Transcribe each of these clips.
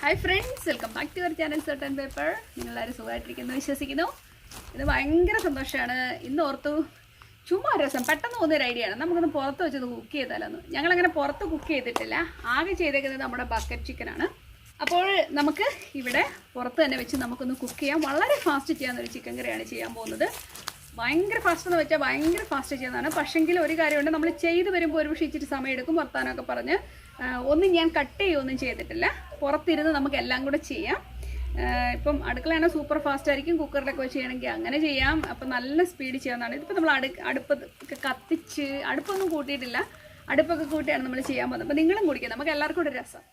Hi friends, welcome back to our channel Certain Paper. നിങ്ങളെല്ലാവരും സുഖമായിട്ടിരിക്കുന്നു വിശ്വസിക്കുന്നു. ഇത് ഭയങ്കര സന്തോഷമാണ്. ഇന്ന് ഓർത്തു ചുമ്മാ രസം പെട്ടെന്ന് തോന്നിയൊരു ഐഡിയ ആണ്. നമുക്കൊന്ന് പുറത്ത് വെച്ചത് കുക്ക് ചെയ്താലൊന്ന്. ഞങ്ങളങ്ങനെ പുറത്ത് കുക്ക് ചെയ്തിട്ടില്ല. ആകെ ചെയ്തേക്കുന്നത് നമ്മുടെ ബക്കറ്റ് ചിക്കനാണ്. അപ്പോൾ നമുക്ക് ഇവിടെ പുറത്ത് തന്നെ വെച്ച് നമുക്കൊന്ന് കുക്ക് ചെയ്യാം. വളരെ ഫാസ്റ്റ് ചെയ്യാവുന്നൊരു ചിക്കൻ കറിയാണ് ചെയ്യാൻ പോകുന്നത്. ഭയങ്കര ഫാസ്റ്റ് എന്ന് വെച്ചാൽ ഭയങ്കര ഫാസ്റ്റ് ചെയ്യുന്നതാണ്. പക്ഷെങ്കിൽ ഒരു കാര്യമുണ്ട്, നമ്മൾ ചെയ്ത് വരുമ്പോൾ ഒരു പക്ഷേ ഇച്ചിരി സമയം എടുക്കും. വർത്താനമൊക്കെ പറഞ്ഞ് ഒന്നും ഞാൻ കട്ട് ചെയ്യുകയൊന്നും ചെയ്തിട്ടില്ല. പുറത്തിരുന്ന് നമുക്ക് എല്ലാം കൂടെ ചെയ്യാം. ഇപ്പം അടുക്കളയാണ് സൂപ്പർ ഫാസ്റ്റ് ആയിരിക്കും. കുക്കറിലൊക്കെ വെച്ച് ചെയ്യണമെങ്കിൽ അങ്ങനെ ചെയ്യാം. അപ്പം നല്ല സ്പീഡ് ചെയ്യാവുന്നതാണ്. ഇതിപ്പോൾ നമ്മൾ അടുപ്പൊക്കെ കത്തിച്ച് അടുപ്പൊന്നും കൂട്ടിയിട്ടില്ല. അടുപ്പൊക്കെ കൂട്ടിയാണ് നമ്മൾ ചെയ്യാൻ പോകുന്നത്. അപ്പോൾ നിങ്ങളും കുടിക്കുക, നമുക്ക് എല്ലാവർക്കും ഒരു രസം.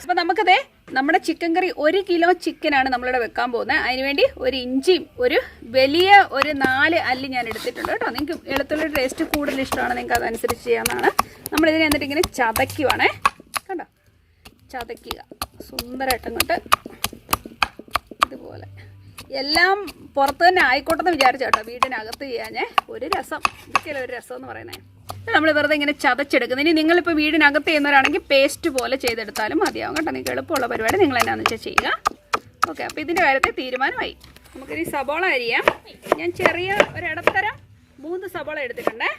അപ്പോൾ നമുക്കതേ നമ്മുടെ ചിക്കൻ കറി 1 കിലോ ചിക്കനാണ് നമ്മളിവിടെ വെക്കാൻ പോകുന്നത്. അതിനുവേണ്ടി ഒരു ഇഞ്ചിയും ഒരു വലിയ ഒരു 4 അല്ലി ഞാൻ എടുത്തിട്ടുണ്ട് കേട്ടോ. നിങ്ങൾക്ക് എളുത്തുള്ള ടേസ്റ്റ് കൂടുതൽ ഇഷ്ടമാണ്, നിങ്ങൾക്ക് അതനുസരിച്ച് ചെയ്യാവുന്നതാണ്. നമ്മളിതിനെ എന്നിട്ട് ഇങ്ങനെ ചതയ്ക്കുവാണേ, കണ്ടോ, ചതയ്ക്കുക സുന്ദരമായിട്ട് അങ്ങോട്ട് ഇതുപോലെ. എല്ലാം പുറത്ത് തന്നെ ആയിക്കോട്ടെന്ന് വിചാരിച്ചു കേട്ടോ, വീടിനകത്ത് ചെയ്യാഞ്ഞേ. ഒരു രസം, ഇതൊക്കെയല്ലേ ഒരു രസം എന്ന് പറയുന്നത്. നമ്മൾ വെറുതെ ഇങ്ങനെ ചതച്ചെടുക്കുന്നത്. ഇനി നിങ്ങളിപ്പോൾ വീടിനകത്ത് ചെയ്യുന്നവരാണെങ്കിൽ പേസ്റ്റ് പോലെ ചെയ്തെടുത്താലും മതിയാവും കേട്ടോ. നിങ്ങൾക്ക് എളുപ്പമുള്ള പരിപാടി നിങ്ങൾ എന്നാന്ന് വെച്ചാൽ ചെയ്യുക. ഓക്കെ, അപ്പോൾ ഇതിൻ്റെ കാര്യത്തിൽ തീരുമാനമായി. നമുക്കിനി സബോള അരിയാം. ഞാൻ ചെറിയ ഒരിടത്തരം 3 സബോള എടുത്തിട്ടുണ്ടേ.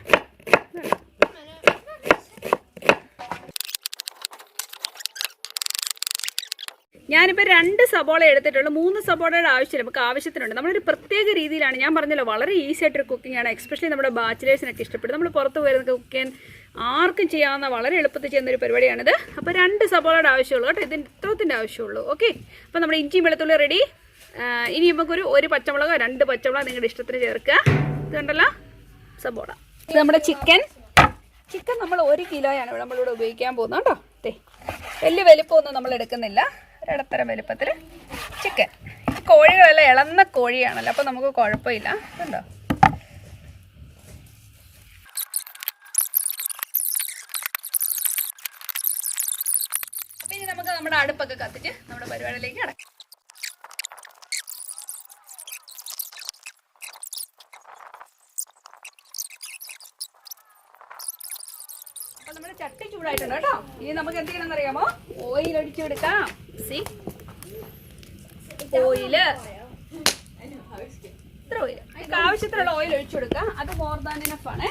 ഞാനിപ്പോൾ 2 സബോള എടുത്തിട്ടുള്ളൂ. 3 സബോളയുടെ ആവശ്യമില്ല, നമുക്ക് ആവശ്യത്തിനുണ്ട്. നമ്മളൊരു പ്രത്യേക രീതിയിലാണ്, ഞാൻ പറഞ്ഞല്ലോ വളരെ ഈസി ആയിട്ടൊരു കുക്കിംഗ് ആണ്. എക്സ്പെഷ്യലി നമ്മുടെ ബാച്ചിലേഴ്സിനൊക്കെ ഇഷ്ടപ്പെടും. നമ്മൾ പുറത്ത് പോയിരുന്ന കുക്ക് ചെയ്യാൻ ആർക്കും ചെയ്യാവുന്ന വളരെ എളുപ്പത്തിൽ ചെയ്യുന്നൊരു പരിപാടിയാണിത്. അപ്പോൾ 2 സബോളയുടെ ആവശ്യമുള്ളൂ കേട്ടോ, ഇതിൻ്റെ ഇത്രത്തിൻ്റെ ആവശ്യമുള്ളൂ. ഓക്കെ, അപ്പോൾ നമ്മുടെ ഇഞ്ചിയും വെളുത്തുള്ളി റെഡി. ഇനി നമുക്കൊരു പച്ചമുളകോ 2 പച്ചമുളക് നിങ്ങളുടെ ഇഷ്ടത്തിന് ചേർക്കുക. ഇതുണ്ടല്ലോ സബോള. ഇത് നമ്മുടെ ചിക്കൻ നമ്മൾ 1 കിലോയാണ് നമ്മളിവിടെ ഉപയോഗിക്കാൻ പോകുന്നത് കേട്ടോ. വലിയ വലിപ്പമൊന്നും നമ്മൾ എടുക്കുന്നില്ല, ഇടത്തരം വലുപ്പത്തിൽ ചിക്കൻ. കോഴികളെല്ലാം ഇളന്ന കോഴിയാണല്ലോ, അപ്പോൾ നമുക്ക് കുഴപ്പമില്ല. കണ്ടോ, അപ്പം ഇനി നമുക്ക് നമ്മുടെ അടുപ്പൊക്കെ കത്തിച്ച് നമ്മുടെ പരിപാടിയിലേക്ക് കിടക്കാം. അപ്പോൾ നമ്മുടെ ചട്ടി ചൂടായിട്ടുണ്ട് കേട്ടോ. ഇനി നമുക്ക് എന്ത് ചെയ്യണമെന്ന് അറിയാമോ? ഓയിൽ ഒഴിച്ചെടുക്കാം. ഓയില് ഇത്ര ഓയിൽ, അതിന് ആവശ്യത്തിനുള്ള ഓയിൽ ഒഴിച്ചു കൊടുക്കാം. അത് മോർ ദാൻ ഇനഫ് ആണ്.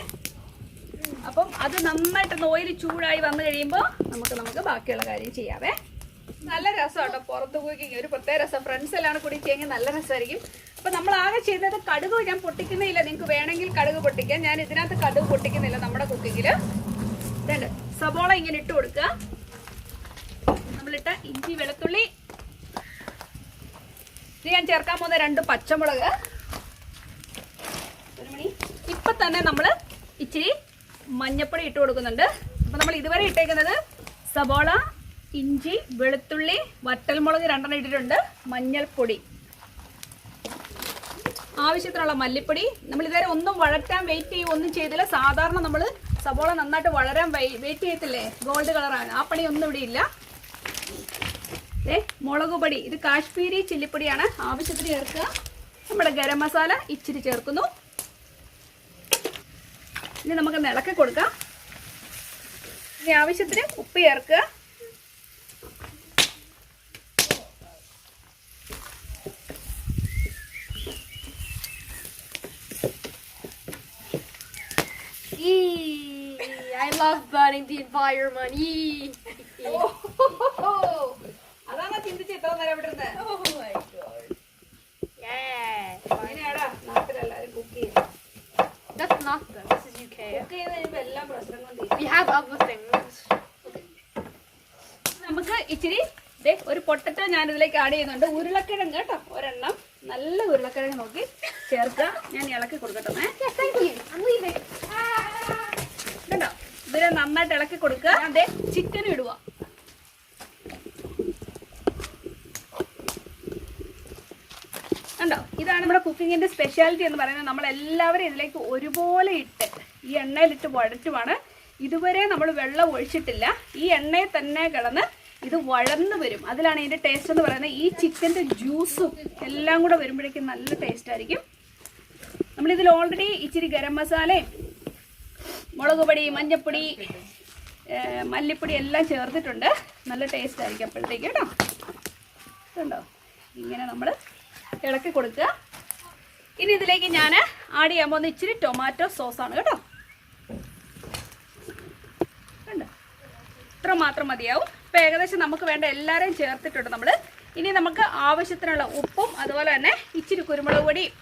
അപ്പം അത് നന്നായിട്ടൊന്ന് ഓയിൽ ചൂടായി വന്നു കഴിയുമ്പോൾ നമുക്ക് ബാക്കിയുള്ള കാര്യം ചെയ്യാവേ. നല്ല രസം കേട്ടോ പുറത്ത് കുക്കിങ്, ഒരു പ്രത്യേക രസം. ഫ്രണ്ട്സ് എല്ലാം കൂടി ചെയ്യുമെങ്കിൽ നല്ല രസമായിരിക്കും. അപ്പം നമ്മൾ ആകെ ചെയ്തത് കടുക് ഞാൻ പൊട്ടിക്കുന്നില്ല. നിങ്ങൾക്ക് വേണമെങ്കിൽ കടുക് പൊട്ടിക്കാം. ഞാൻ ഇതിനകത്ത് കടുക് പൊട്ടിക്കുന്നില്ല നമ്മുടെ കുക്കിങ്ങിൽ. ഇതുണ്ട്, സബോള ഇങ്ങനെ ഇട്ട് കൊടുക്കുക. നമ്മളിട്ട ഇഞ്ചി വെളുത്തുള്ളി. ഇത് ഞാൻ ചേർക്കാൻ പോകുന്ന 2 പച്ചമുളക്. ഇപ്പം തന്നെ നമ്മൾ ഇച്ചിരി മഞ്ഞപ്പൊടി ഇട്ട് കൊടുക്കുന്നുണ്ട്. അപ്പം നമ്മൾ ഇതുവരെ ഇട്ടേക്കുന്നത് സബോള, ഇഞ്ചി, വെളുത്തുള്ളി, വറ്റൽമുളക് 2 ഇട്ടിട്ടുണ്ട്, മഞ്ഞൾപ്പൊടി, ആവശ്യത്തിനുള്ള മല്ലിപ്പൊടി. നമ്മൾ ഇതുവരെ ഒന്നും വഴറ്റാൻ വെയിറ്റ് ചെയ്യുക ഒന്നും ചെയ്തില്ല. സാധാരണ നമ്മൾ സബോള നന്നായിട്ട് വളരാൻ വെയിറ്റ് ചെയ്യത്തില്ലേ, ഗോൾഡ് കളറാണ്. ആ പണി ഒന്നും ഇവിടെ ഇല്ല. മുളക് പൊടി, ഇത് കാശ്മീരി ചില്ലിപ്പൊടിയാണ്, ആവശ്യത്തിന് ചേർക്കുക. നമ്മുടെ ഗരം മസാല ഇച്ചിരി ചേർക്കുന്നു. ഇനി നമുക്ക് ഇളക്കി കൊടുക്കാം. ഇനി ആവശ്യത്തിന് ഉപ്പ് ചേർക്കുക. I love burning the environment. അതാണ് ചിന്തിച്ച് എത്ര നേരം ഇവിടെ ഇരുന്ന്. അങ്ങനെയാടാ നാട്ടിലെല്ലാവരും കുക്ക് ചെയ്യുന്നത്. That's not good. This is UK. Cook ചെയ്ത് കഴിയുമ്പോൾ എല്ലാ പ്രശ്നങ്ങളും We have other things. നമുക്ക് ഇച്ചിരി ഒരു പൊട്ടറ്റോ ഞാൻ ഇതിലേക്ക് ആഡ് ചെയ്യുന്നുണ്ട്. ഉരുളക്കിഴങ്ങ് കേട്ടോ, ഒരെണ്ണം നല്ല ഉരുളക്കിഴങ്ങ് നോക്കി ചേർക്കുക. ഞാൻ ഇളക്കി കൊടുക്കട്ടെ. കേട്ടോ, ഇതിനെ നന്നായിട്ട് ഇളക്കി കൊടുക്കുക. അതെ, ചിക്കനും ഇടുക. കണ്ടോ, ഇതാണ് നമ്മുടെ കുക്കിങ്ങിന്റെ സ്പെഷ്യാലിറ്റി എന്ന് പറയുന്നത്. നമ്മളെല്ലാവരും ഇതിലേക്ക് ഒരുപോലെ ഇട്ട് ഈ എണ്ണയിലിട്ട് വഴറ്റുവാണ്. ഇതുവരെ നമ്മൾ വെള്ളം ഒഴിച്ചിട്ടില്ല. ഈ എണ്ണയിൽ തന്നെ കിടന്ന് ഇത് വഴന്ന് വരും. അതിലാണ് ഇതിൻ്റെ ടേസ്റ്റ് എന്ന് പറയുന്നത്. ഈ ചിക്കൻ്റെ ജ്യൂസും എല്ലാം കൂടെ വരുമ്പോഴേക്കും നല്ല ടേസ്റ്റ് ആയിരിക്കും. നമ്മളിതിൽ ഓൾറെഡി ഇച്ചിരി ഗരം മസാലയും മുളക് പൊടി, മഞ്ഞൾപ്പൊടി, മല്ലിപ്പൊടി എല്ലാം ചേർത്തിട്ടുണ്ട്. നല്ല ടേസ്റ്റ് ആയിരിക്കും അപ്പോഴത്തേക്ക് കേട്ടോ. ഇതുണ്ടോ, ഇങ്ങനെ നമ്മൾ ഇളക്കി കൊടുക്കുക. ഇനി ഇതിലേക്ക് ഞാൻ ആഡ് ചെയ്യാൻ പോകുന്ന ഇച്ചിരി ടൊമാറ്റോ സോസാണ് കേട്ടോ. കണ്ടോ, ഇത്ര മാത്രം മതിയാവും. ഇപ്പം ഏകദേശം നമുക്ക് വേണ്ട എല്ലാവരെയും ചേർത്തിട്ടുണ്ട് നമ്മൾ. ഇനി നമുക്ക് ആവശ്യത്തിനുള്ള ഉപ്പും അതുപോലെ തന്നെ ഇച്ചിരി കുരുമുളക് പൊടിയും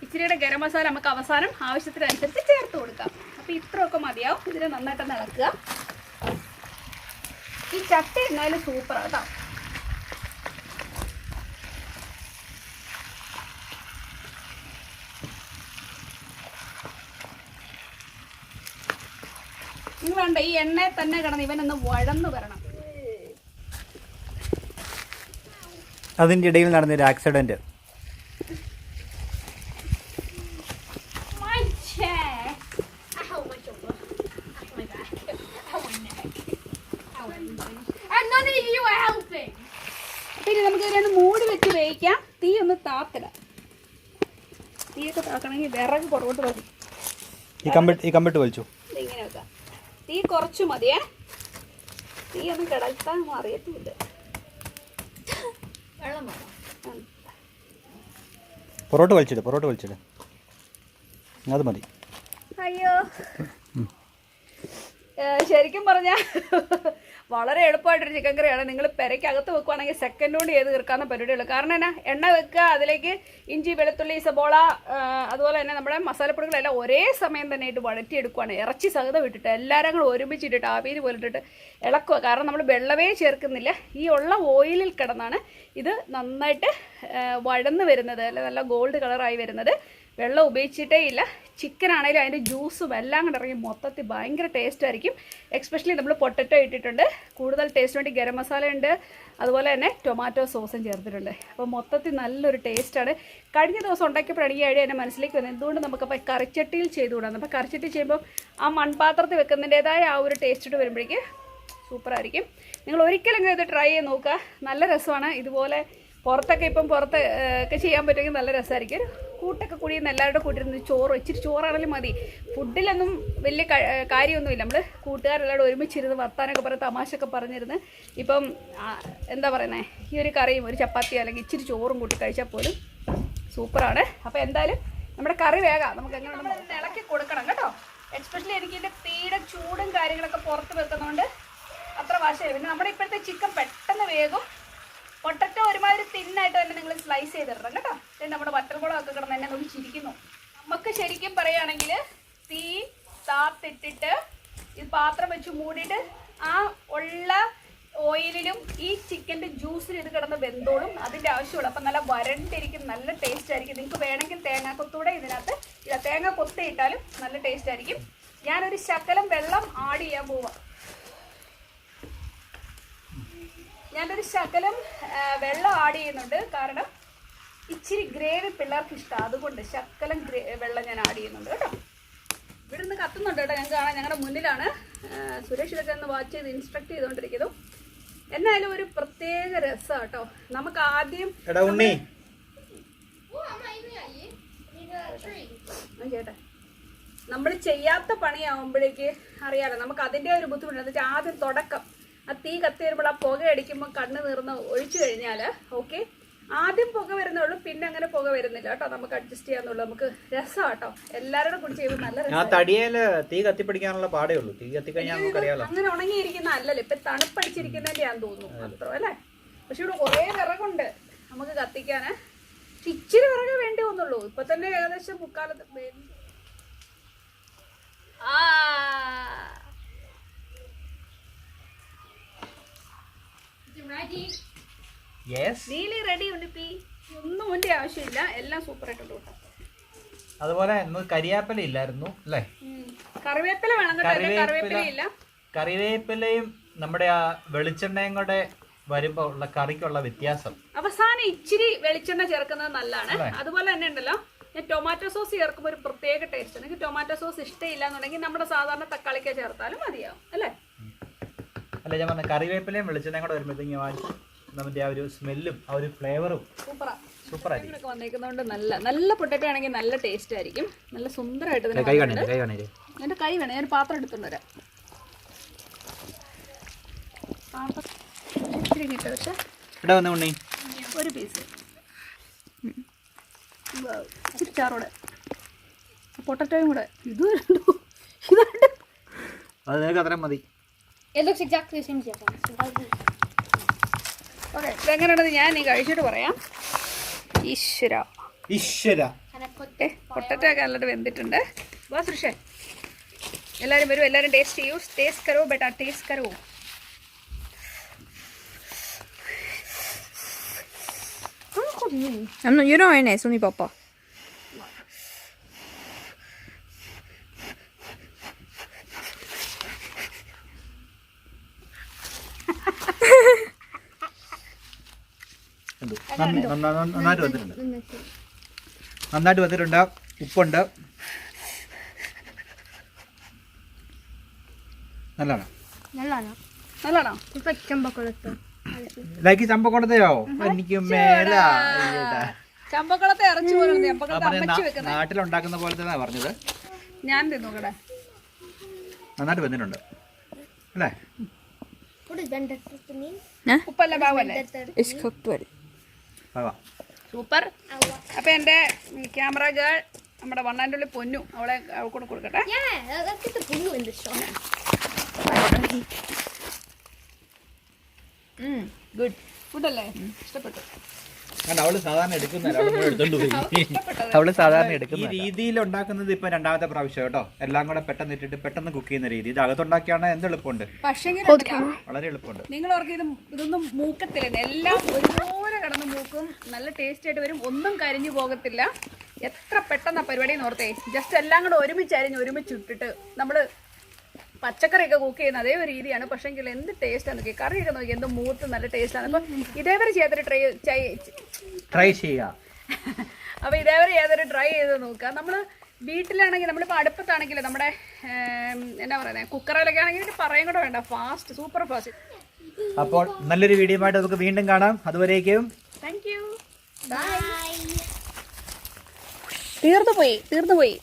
ഇച്ചിരിയുടെ ഗരം മസാല നമുക്ക് അവസാനം ആവശ്യത്തിനനുസരിച്ച് ചേർത്ത് കൊടുക്കാം. അപ്പോൾ ഇത്രയൊക്കെ മതിയാവും. ഇതിനെ നന്നായിട്ടൊന്ന് ഇളക്കുക. ഈ ചട്ടി എന്നാലും സൂപ്പറാണ് കേട്ടോ. നിങ്ങൾ വേണ്ട, ഈ എണ്ണയിൽ തന്നെ കിടന്ന് ഇവനൊന്ന് വഴന്ന് വരണം. അതിൻ്റെ ഇടയിൽ നടന്നൊരു ആക്സിഡന്റ്. പിന്നെ നമുക്ക് ഇതിനൊന്ന് മൂടി വെച്ച് വേവിക്കാം. തീ ഒന്ന് താത്തിടാം. തീയൊക്കെ താക്കണമെങ്കിൽ വിറക് പുറകോട്ട് മതി. ഈ കമ്പിട്ട് വലിച്ചു. ഇങ്ങനെ വെക്കാം. തീ കുറച്ച് മതിയേ. തീ ഒന്നും കിടത്താൻ അറിയത്തില്ല. പൊറോട്ട് വലിച്ചിട്. അത് മതി. അയ്യോ, ശരിക്കും പറഞ്ഞാൽ വളരെ എളുപ്പമായിട്ടൊരു ചിക്കൻ കറിയാണ്. നിങ്ങൾ പെരയ്ക്കകത്ത് വെക്കുവാണെങ്കിൽ സെക്കൻഡ് കൊണ്ട് ചെയ്ത് തീർക്കാവുന്ന പരിപാടിയുള്ളൂ. കാരണം എന്നാ, എണ്ണ വെക്കുക, അതിലേക്ക് ഇഞ്ചി, വെളുത്തുള്ളി, സബോള, അതുപോലെ തന്നെ നമ്മുടെ മസാലപ്പൊടികളെല്ലാം ഒരേ സമയം തന്നെ ഇട്ട് വഴറ്റിയെടുക്കുകയാണ്. ഇറച്ചി സഹിതം ഇട്ടിട്ട് എല്ലാവരും കൂടെ ഒരുമിച്ചിട്ടിട്ട് ആവിയിൽ പോലിട്ടിട്ട് ഇളക്കുക. കാരണം നമ്മൾ വെള്ളമേ ചേർക്കുന്നില്ല. ഈ ഉള്ള ഓയിലിൽ കിടന്നാണ് ഇത് നന്നായിട്ട് വഴന്ന് വരുന്നത്, അല്ലെ നല്ല ഗോൾഡ് കളറായി വരുന്നത്. വെള്ളം ഉപയോഗിച്ചിട്ടേ ഇല്ല. ചിക്കൻ ആണെങ്കിലും അതിൻ്റെ ജ്യൂസും എല്ലാം കൂടെ ഇറങ്ങി മൊത്തത്തിൽ ഭയങ്കര ടേസ്റ്റ് ആയിരിക്കും. എക്സ്പെഷ്യലി നമ്മൾ പൊട്ടറ്റോ ഇട്ടിട്ടുണ്ട്. കൂടുതൽ ടേസ്റ്റ് വേണ്ടി ഗരം മസാല ഉണ്ട്, അതുപോലെ തന്നെ ടൊമാറ്റോ സോസും ചേർത്തിട്ടുണ്ട്. അപ്പോൾ മൊത്തത്തിൽ നല്ലൊരു ടേസ്റ്റാണ്. കഴിഞ്ഞ ദിവസം ഉണ്ടാക്കിയപ്പോഴാണ് ഈ ഐഡിയ എന്നെ മനസ്സിലേക്ക് വന്നത്. എന്തുകൊണ്ട് നമുക്കപ്പോൾ കറിച്ചട്ടിയിൽ ചെയ്തുകൂടാന്ന്. അപ്പോൾ കറിച്ചട്ടി ചെയ്യുമ്പോൾ ആ മൺപാത്രത്തിൽ വെക്കുന്നതിൻ്റെതായ ആ ഒരു ടേസ്റ്റ് വരുമ്പോഴേക്ക് സൂപ്പറായിരിക്കും. നിങ്ങൾ ഒരിക്കലും ഇത് ട്രൈ ചെയ്ത് നോക്കുക. നല്ല രസമാണ്. ഇതുപോലെ പുറത്തൊക്കെ ഇപ്പം പുറത്ത് ഒക്കെ ചെയ്യാൻ പറ്റുമെങ്കിൽ നല്ല രസമായിരിക്കും. ഒരു കൂട്ടൊക്കെ കൂടിയിരുന്ന് എല്ലാവരുടെ കൂട്ടിരുന്ന് ഇച്ചിരി ചോറാണെങ്കിലും മതി. ഫുഡിലൊന്നും വലിയ കാര്യമൊന്നുമില്ല. നമ്മൾ കൂട്ടുകാരെല്ലാവരും ഒരുമിച്ചിരുന്ന് വർത്താനൊക്കെ പറഞ്ഞ് തമാശയൊക്കെ പറഞ്ഞിരുന്ന് ഇപ്പം എന്താ പറയുന്നത്, ഈ ഒരു കറിയും ഒരു ചപ്പാത്തി അല്ലെങ്കിൽ ഇച്ചിരി ചോറും കൂട്ടി കഴിച്ചാൽ പോലും സൂപ്പറാണ്. അപ്പോൾ എന്തായാലും നമ്മുടെ കറി വേഗം നമുക്ക് എങ്ങനെ നമ്മൾ ഇളക്കി കൊടുക്കണം കേട്ടോ. എസ്പെഷ്യലി എനിക്ക് ഇതിൻ്റെ തീയുടെ ചൂടും കാര്യങ്ങളൊക്കെ പുറത്ത് വെക്കുന്നതുകൊണ്ട് അത്ര വാശിയില്ല. പിന്നെ നമ്മുടെ ഇപ്പോഴത്തെ ചിക്കൻ പെട്ടെന്ന് വേഗം. പൊട്ടറ്റോ ഒരുമാതിരി തിന്നായിട്ട് തന്നെ നിങ്ങൾ സ്ലൈസ് ചെയ്തിടണം കേട്ടോ. നമ്മുടെ വറ്റൽമുളകൊക്കെ കിടന്ന് എന്നെ നോക്കി ചിരിക്കുന്നു. നമുക്ക് ശരിക്കും പറയുകയാണെങ്കിൽ തീ താത്തിട്ടിട്ട് ഇത് പാത്രം വെച്ച് മൂടിയിട്ട് ആ ഉള്ള ഓയിലിലും ഈ ചിക്കൻ്റെ ജ്യൂസിൽ ഇത് കിടന്ന് വെന്തോളും. അതിൻ്റെ ആവശ്യമുള്ളൂ. അപ്പം നല്ല വരണ്ടിരിക്കും, നല്ല ടേസ്റ്റ് ആയിരിക്കും. നിങ്ങൾക്ക് വേണമെങ്കിൽ തേങ്ങാക്കൊത്തൂടെ ഇതിനകത്ത് ഇല്ല, തേങ്ങ കൊത്തയിട്ടാലും നല്ല ടേസ്റ്റ് ആയിരിക്കും. ഞാനൊരു ശകലം വെള്ളം ആഡ് ചെയ്യാൻ പോവാം. ഞാനൊരു ശകലം വെള്ളം ആഡ് ചെയ്യുന്നുണ്ട്. കാരണം ഇച്ചിരി ഗ്രേവി പിള്ളേർക്ക് ഇഷ്ടമാണ്. അതുകൊണ്ട് ശകലം വെള്ളം ഞാൻ ആഡ് ചെയ്യുന്നുണ്ട് കേട്ടോ. ഇവിടെ നിന്ന് കത്തുന്നുണ്ട് കേട്ടോ. ഞങ്ങൾക്ക് കാണാൻ ഞങ്ങളുടെ മുന്നിലാണ്. സുരേഷ് ഇതൊക്കെ ഒന്ന് വാച്ച് ചെയ്ത് ഇൻസ്ട്രക്ട് ചെയ്തുകൊണ്ടിരിക്കുന്നു. എന്നാലും ഒരു പ്രത്യേക രസം കേട്ടോ. നമുക്ക് ആദ്യം ചേട്ടാ നമ്മൾ ചെയ്യാത്ത പണിയാവുമ്പോഴേക്ക് അറിയാലോ, നമുക്ക് അതിൻ്റെ ഒരു ബുദ്ധിമുട്ട്. എന്ന് വെച്ചാൽ ആദ്യം തുടക്കം ആ തീ കത്തി വരുമ്പോൾ ആ പുക അടിക്കുമ്പോൾ കണ്ണ് നീർന്ന് ഒഴിച്ചു കഴിഞ്ഞാൽ ഓക്കെ, ആദ്യം പുക വരുന്നുള്ളൂ, പിന്നെ അങ്ങനെ പുക വരുന്നില്ല കേട്ടോ. നമുക്ക് അഡ്ജസ്റ്റ് ചെയ്യാന്നുള്ളൂ. നമുക്ക് രസം കേട്ടോ. എല്ലാവരും കൂടി ചെയ്യുമ്പോൾ നല്ല രസം. തടിയേല് തീ കത്തിപ്പിടിക്കാനുള്ള പാടേ ഉള്ളൂ. തീ കത്തിക്കഴിഞ്ഞാൽ നമുക്കറിയാലോ. അങ്ങനെ ഉണങ്ങിയിരിക്കുന്ന അല്ലല്ലോ, ഇപ്പൊ തണുപ്പടിച്ചിരിക്കുന്നതിന്റെ ഞാൻ തോന്നുന്നു അത്ര അല്ലേ. പക്ഷെ ഇവിടെ കുറേ വിറകുണ്ട് നമുക്ക് കത്തിക്കാന്. ഇച്ചിരി വിറകെ വേണ്ടി വന്നുള്ളൂ. ഇപ്പൊ തന്നെ ഏകദേശം മുക്കാലത്ത് റെഡി ഉണ്ട്. ഒന്നും ഒന്റെ ആവശ്യമില്ല, എല്ലാം സൂപ്പർ ആയിട്ടുണ്ട് കേട്ടോ. അതുപോലെ കരിവേപ്പില ഇല്ലായിരുന്നു അല്ലേ? കറിവേപ്പില വേണം കേട്ടോ. കറിവേപ്പില ഇല്ല. കറിവേപ്പിലയും നമ്മുടെ ആ വെളിച്ചെണ്ണയും കൂടെ വരുമ്പോ ഉള്ള കറിക്കുള്ള വ്യത്യാസം. അവസാനം ഇച്ചിരി വെളിച്ചെണ്ണ ചേർക്കുന്നത് നല്ലതാണ്. അതുപോലെ തന്നെ ഉണ്ടല്ലോ, ഞാൻ ടൊമാറ്റോ സോസ് ചേർക്കുമ്പോൾ ഒരു പ്രത്യേക ടേസ്റ്റ്. എനിക്ക് ടൊമാറ്റോ സോസ് ഇഷ്ടമില്ല എന്നുണ്ടെങ്കിൽ നമ്മുടെ സാധാരണ തക്കാളിക്ക ചേർത്താലും മതിയാവും അല്ലേ. അല്ല ഞാൻ പറഞ്ഞ കറിവേപ്പിലയും വെളിച്ചെണ്ണയും കൂടെ വരുമ്പോഴത്തേക്കും നമ്മുടെ ആ ഒരു സ്മെല്ലും ആ ഒരു ഫ്ലേവറും സൂപ്പറായിരിക്കും. ഒക്കെ വന്നേക്കുന്നതുകൊണ്ട് നല്ല പൊട്ടറ്റോ ആണെങ്കിൽ നല്ല ടേസ്റ്റ് ആയിരിക്കും. നല്ല സുന്ദരമായിട്ട് തന്നെ കൈ കാണില്ലേ എൻ്റെ കൈ വേണം. ഞാൻ പാത്രം എടുത്തുകൊണ്ട് വരാം. ഇച്ചിരി കിട്ടും. പക്ഷേ ഇവിടെ വന്ന ഉണ്ണി ഒരു പീസ് ഇച്ചിരി ചാറോടെ പൊട്ടറ്റോയും കൂടെ ഇത് അത് നിനക്ക് അത്രയും മതി. It looks exactly the same as the other one. So that was okay. ഇതെങ്ങനെയുണ്ടെന്ന് ഞാൻ നീ കഴിച്ചിട്ട് പറയാം. ഈശ്വര Can I put പൊട്ടറ്റോ ഒക്കെ നല്ലത് വെന്തിട്ടുണ്ട്. വാ സുരക്ഷ, എല്ലാവരും വരും, എല്ലാവരും ടേസ്റ്റ് ചെയ്യൂ. ടേസ്റ്റ് കരോ ബേട്ടാ, ടേസ്റ്റ് കരോ. You know it is only Papa. നന്നായിട്ട് വന്നിട്ടുണ്ട്. ഉപ്പുണ്ട്. നല്ലതാണ്. നല്ലതാണോ? It's like chambacolato. ലൈക്ക് ചമ്പക്കുളത്തെയോ? എനിക്ക് മേല. ചമ്പക്കുളത്തെ ഇറച്ചി പോലെ ചമ്പക്കുളത്തെ അമ്മച്ചി വെക്കുന്നത് നാട്ടിലുണ്ടാക്കുന്ന പോലെ തന്നെ പറഞ്ഞത്. ഞാൻ തിന്നോക്കട്ടെ. നന്നായിട്ട് വന്നിട്ടുണ്ട് അല്ലേ? What does vendetta mean? ഉപ്പല്ല ഭാവല്ലേ? സൂപ്പർ. അപ്പൊ എന്റെ ക്യാമറ ഗേൾ നമ്മുടെ വണ്ണാൻ്റെ ഉള്ളിൽ പൊന്നു, അവളെ കൂടെ കൊടുക്കട്ടെ. Yeah, let's get the blue in this shot. Good ഫുഡല്ലേ? ഇഷ്ടപ്പെട്ടു. അവള് സാധാരണ എടുക്കുന്ന ഈ രീതിയിൽ ഉണ്ടാക്കുന്നത് ഇപ്പൊ രണ്ടാമത്തെ പ്രാവശ്യം കേട്ടോ. എല്ലാം കൂടെ പെട്ടെന്ന് ഇട്ടിട്ട് പെട്ടെന്ന് കുക്ക് ചെയ്യുന്ന രീതി. ഇത് അകത്തുണ്ടാക്കിയാണ് എന്ത് എളുപ്പമുണ്ട്, പക്ഷേ വളരെ എളുപ്പമുണ്ട്. നിങ്ങൾ ഓർക്ക് ഇതൊന്നും മൂക്കത്തില്ല, എല്ലാം ഒരുപോലെ കിടന്ന് മൂക്കും. നല്ല ടേസ്റ്റ് ആയിട്ട് വരും, ഒന്നും കരിഞ്ഞു പോകത്തില്ല. എത്ര പെട്ടെന്ന് പരിപാടി ഓർത്തേ. ജസ്റ്റ് എല്ലാം കൂടെ ഒരുമിച്ച് അരിഞ്ഞ് ഒരുമിച്ച് ഇട്ടിട്ട് നമ്മള് പച്ചക്കറിയൊക്കെ കുക്ക് ചെയ്യുന്ന അതേ ഒരു രീതിയാണ്. പക്ഷേ എങ്കിൽ എന്ത് ടേസ്റ്റാണ് നോക്കി, കറിയൊക്കെ നോക്കി എന്ത് മൂത്ത് നല്ല ടേസ്റ്റാണ്. അപ്പം ഇതേവരെ ചെയ്തൊരു ട്രൈ ചെയ്യുക. അപ്പോൾ ഇതേവരെ ചെയ്തൊരു ട്രൈ ചെയ്ത് നോക്കുക. നമ്മൾ വീട്ടിലാണെങ്കിൽ നമ്മളിപ്പോൾ അടുപ്പത്താണെങ്കിൽ നമ്മുടെ എന്നാ പറയുന്നത് കുക്കറിലൊക്കെ ആണെങ്കിൽ പറയും കൂടെ വേണ്ട, ഫാസ്റ്റ്, സൂപ്പർ ഫാസ്റ്റ്. അപ്പോൾ നല്ലൊരു വീഡിയോ ആയിട്ട് നമുക്ക് വീണ്ടും കാണാം. അതുവരേക്കും താങ്ക് യു. Bye. തീർന്നു പോയി.